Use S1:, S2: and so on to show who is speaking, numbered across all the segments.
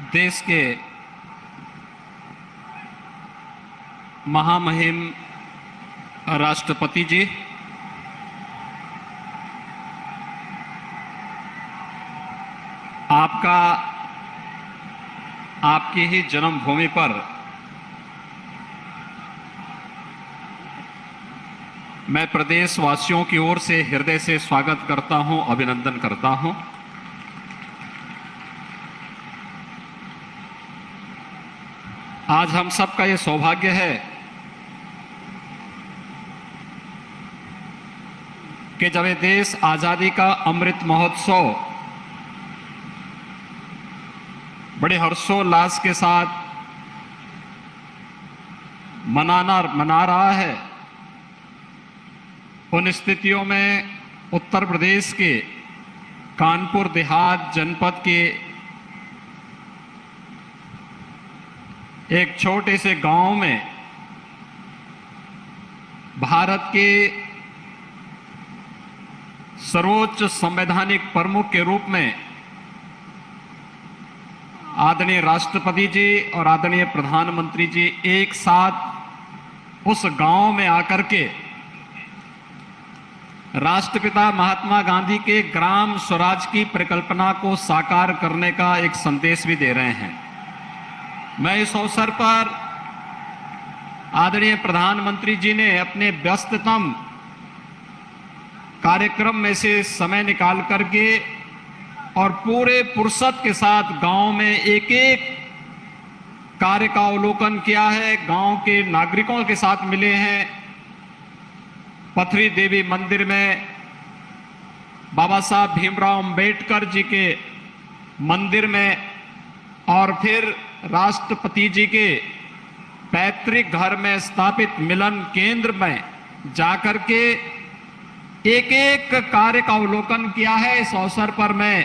S1: देश के महामहिम राष्ट्रपति जी, आपकी ही जन्मभूमि पर मैं प्रदेशवासियों की ओर से हृदय से स्वागत करता हूं, अभिनंदन करता हूं। आज हम सबका ये सौभाग्य है कि जब ये देश आजादी का अमृत महोत्सव बड़े हर्षोल्लास के साथ मना रहा है, उन स्थितियों में उत्तर प्रदेश के कानपुर देहात जनपद के एक छोटे से गांव में भारत के सर्वोच्च संवैधानिक प्रमुख के रूप में आदरणीय राष्ट्रपति जी और आदरणीय प्रधानमंत्री जी एक साथ उस गांव में आकर के राष्ट्रपिता महात्मा गांधी के ग्राम स्वराज की परिकल्पना को साकार करने का एक संदेश भी दे रहे हैं। मैं इस अवसर पर आदरणीय प्रधानमंत्री जी ने अपने व्यस्ततम कार्यक्रम में से समय निकाल करके और पूरे फुर्सत के साथ गांव में एक एक कार्य का अवलोकन किया है, गांव के नागरिकों के साथ मिले हैं, पथरी देवी मंदिर में बाबा साहब भीमराव अंबेडकर जी के मंदिर में और फिर राष्ट्रपति जी के पैतृक घर में स्थापित मिलन केंद्र में जाकर के एक एक कार्य का अवलोकन किया है। इस अवसर पर मैं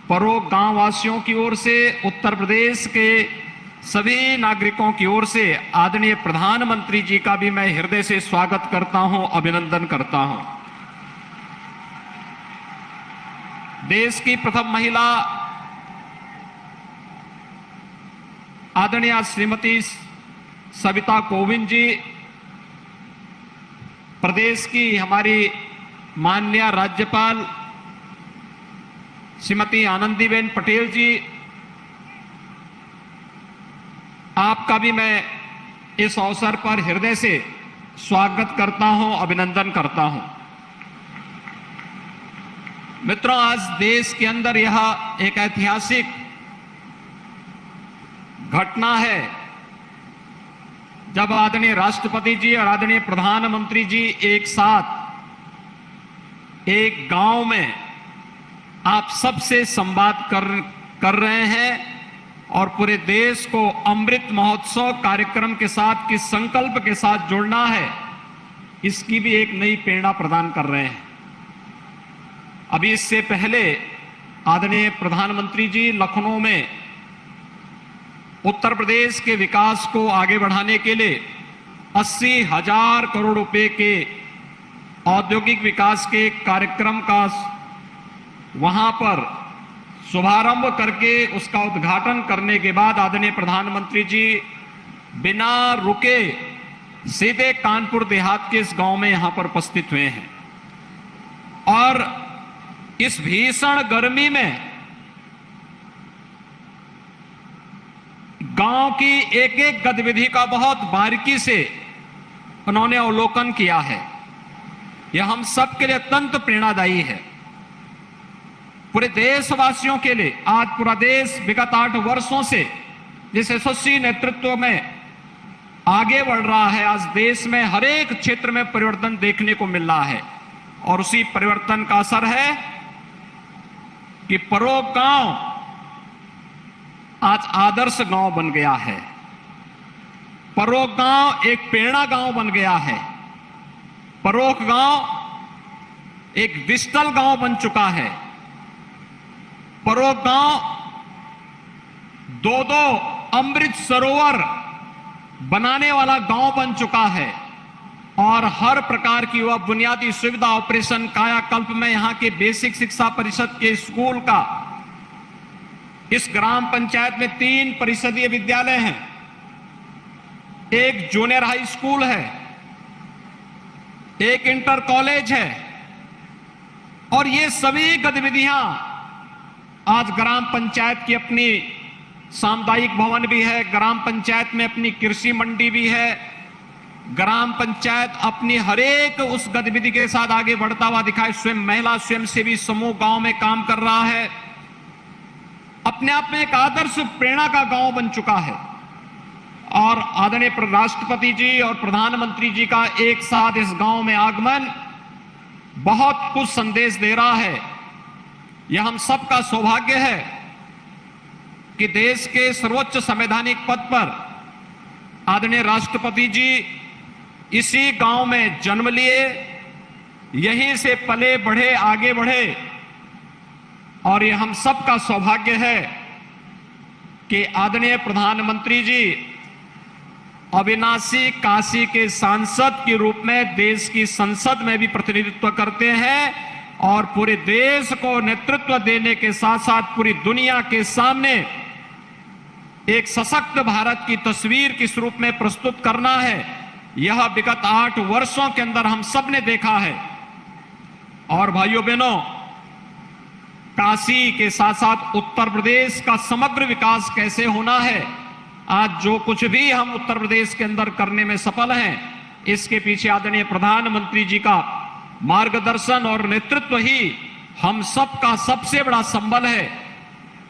S1: परोग गांव वासियों की ओर से, उत्तर प्रदेश के सभी नागरिकों की ओर से आदरणीय प्रधानमंत्री जी का भी मैं हृदय से स्वागत करता हूं, अभिनंदन करता हूं। देश की प्रथम महिला आदरणीय श्रीमती सविता कोविंद जी, प्रदेश की हमारी माननीय राज्यपाल श्रीमती आनंदीबेन पटेल जी, आपका भी मैं इस अवसर पर हृदय से स्वागत करता हूं, अभिनंदन करता हूं। मित्रों, आज देश के अंदर यह एक ऐतिहासिक घटना है जब आदरणीय राष्ट्रपति जी और आदरणीय प्रधानमंत्री जी एक साथ एक गांव में आप सबसे संवाद कर रहे हैं और पूरे देश को अमृत महोत्सव कार्यक्रम के साथ, किस संकल्प के साथ जुड़ना है, इसकी भी एक नई प्रेरणा प्रदान कर रहे हैं। अभी इससे पहले आदरणीय प्रधानमंत्री जी लखनऊ में उत्तर प्रदेश के विकास को आगे बढ़ाने के लिए 80,000 करोड़ रुपए के औद्योगिक विकास के कार्यक्रम का वहां पर शुभारंभ करके उसका उद्घाटन करने के बाद आदरणीय प्रधानमंत्री जी बिना रुके सीधे कानपुर देहात के इस गांव में यहां पर उपस्थित हुए हैं और इस भीषण गर्मी में गांव की एक एक गतिविधि का बहुत बारीकी से उन्होंने अवलोकन किया है। यह हम सब के लिए अत्यंत प्रेरणादायी है। पूरे देशवासियों के लिए आज पूरा देश विगत 8 वर्षों से जिस यशस्वी नेतृत्व में आगे बढ़ रहा है, आज देश में हर एक क्षेत्र में परिवर्तन देखने को मिल रहा है और उसी परिवर्तन का असर है कि परोग गांव आज आदर्श गांव बन गया है। परोग गांव एक प्रेरणा गांव बन गया है। परोग गांव एक डिजिटल गांव बन चुका है। परोग गांव 2 अमृत सरोवर बनाने वाला गांव बन चुका है और हर प्रकार की वह बुनियादी सुविधा ऑपरेशन कायाकल्प में यहां के बेसिक शिक्षा परिषद के स्कूल का इस ग्राम पंचायत में 3 परिषदीय विद्यालय हैं, एक जूनियर हाई स्कूल है, एक इंटर कॉलेज है, और ये सभी गतिविधियां आज ग्राम पंचायत की अपनी सामुदायिक भवन भी है, ग्राम पंचायत में अपनी कृषि मंडी भी है, ग्राम पंचायत अपनी हरेक उस गतिविधि के साथ आगे बढ़ता हुआ दिखाए। स्वयं महिला स्वयंसेवी समूह गांव में काम कर रहा है, अपने आप में एक आदर्श प्रेरणा का गांव बन चुका है। और आदरणीय राष्ट्रपति जी और प्रधानमंत्री जी का एक साथ इस गांव में आगमन बहुत कुछ संदेश दे रहा है। यह हम सबका सौभाग्य है कि देश के सर्वोच्च संवैधानिक पद पर आदरणीय राष्ट्रपति जी इसी गांव में जन्म लिए, यहीं से पले बढ़े, आगे बढ़े, और यह हम सबका सौभाग्य है कि आदरणीय प्रधानमंत्री जी अविनाशी काशी के सांसद के रूप में देश की संसद में भी प्रतिनिधित्व करते हैं और पूरे देश को नेतृत्व देने के साथ साथ पूरी दुनिया के सामने एक सशक्त भारत की तस्वीर किस रूप में प्रस्तुत करना है, यह विगत 8 वर्षों के अंदर हम सब ने देखा है। और भाइयों बहनों, काशी के साथ साथ उत्तर प्रदेश का समग्र विकास कैसे होना है, आज जो कुछ भी हम उत्तर प्रदेश के अंदर करने में सफल हैं, इसके पीछे आदरणीय प्रधानमंत्री जी का मार्गदर्शन और नेतृत्व ही हम सब का सबसे बड़ा संबल है,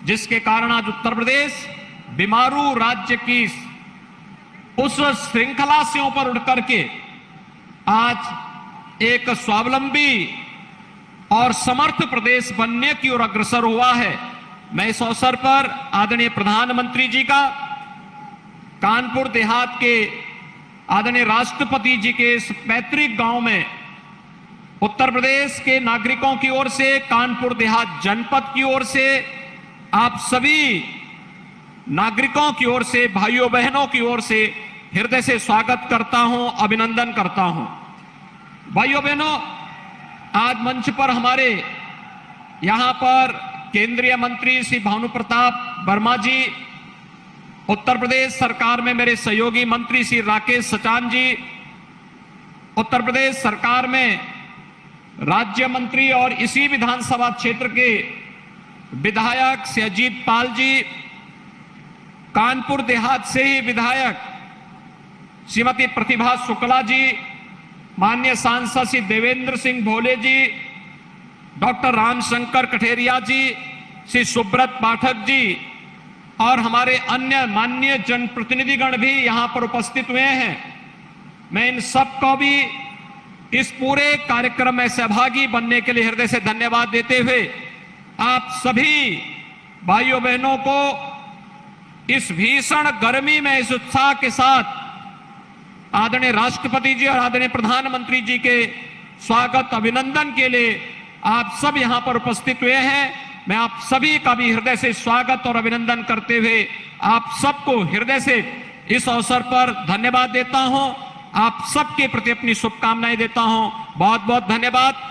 S1: जिसके कारण आज उत्तर प्रदेश बीमारू राज्य की उस श्रृंखला से ऊपर उठ करके आज एक स्वावलंबी और समर्थ प्रदेश बनने की ओर अग्रसर हुआ है। मैं इस अवसर पर आदरणीय प्रधानमंत्री जी का कानपुर देहात के आदरणीय राष्ट्रपति जी के इस पैतृक गांव में उत्तर प्रदेश के नागरिकों की ओर से, कानपुर देहात जनपद की ओर से, आप सभी नागरिकों की ओर से, भाइयों बहनों की ओर से हृदय से स्वागत करता हूं, अभिनंदन करता हूं। भाइयों बहनों, आज मंच पर हमारे यहां पर केंद्रीय मंत्री श्री भानु प्रताप वर्मा जी, उत्तर प्रदेश सरकार में मेरे सहयोगी मंत्री श्री राकेश सचान जी, उत्तर प्रदेश सरकार में राज्य मंत्री और इसी विधानसभा क्षेत्र के विधायक श्री अजीत पाल जी, कानपुर देहात से ही विधायक श्रीमती प्रतिभा शुक्ला जी, माननीय सांसद श्री देवेंद्र सिंह भोले जी, डॉक्टर रामशंकर कठेरिया जी, श्री सुब्रत पाठक जी और हमारे अन्य माननीय जनप्रतिनिधिगण भी यहां पर उपस्थित हुए हैं। मैं इन सबको भी इस पूरे कार्यक्रम में सहभागी बनने के लिए हृदय से धन्यवाद देते हुए आप सभी भाइयों बहनों को इस भीषण गर्मी में इस उत्साह के साथ आदरणीय राष्ट्रपति जी और आदरणीय प्रधानमंत्री जी के स्वागत अभिनंदन के लिए आप सब यहां पर उपस्थित हुए हैं। मैं आप सभी का भी हृदय से स्वागत और अभिनंदन करते हुए आप सबको हृदय से इस अवसर पर धन्यवाद देता हूं, आप सबके प्रति अपनी शुभकामनाएं देता हूं। बहुत बहुत धन्यवाद।